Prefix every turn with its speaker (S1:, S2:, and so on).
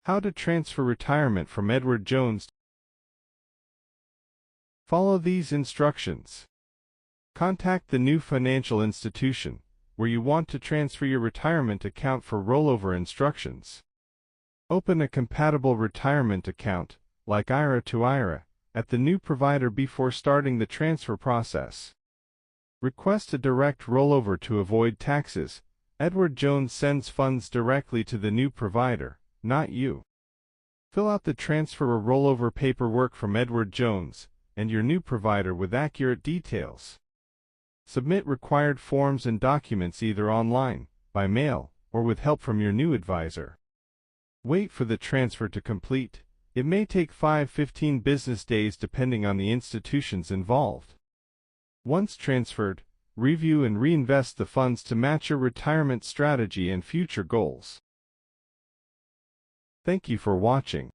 S1: How to transfer retirement from Edward Jones. Follow these instructions. Contact the new financial institution where you want to transfer your retirement account for rollover instructions. Open a compatible retirement account, like IRA to IRA, at the new provider before starting the transfer process. Request a direct rollover to avoid taxes. Edward Jones sends funds directly to the new provider, not you. Fill out the transfer or rollover paperwork from Edward Jones and your new provider with accurate details. Submit required forms and documents either online, by mail, or with help from your new advisor. Wait for the transfer to complete. It may take 5-15 business days depending on the institutions involved. Once transferred, review and reinvest the funds to match your retirement strategy and future goals. Thank you for watching.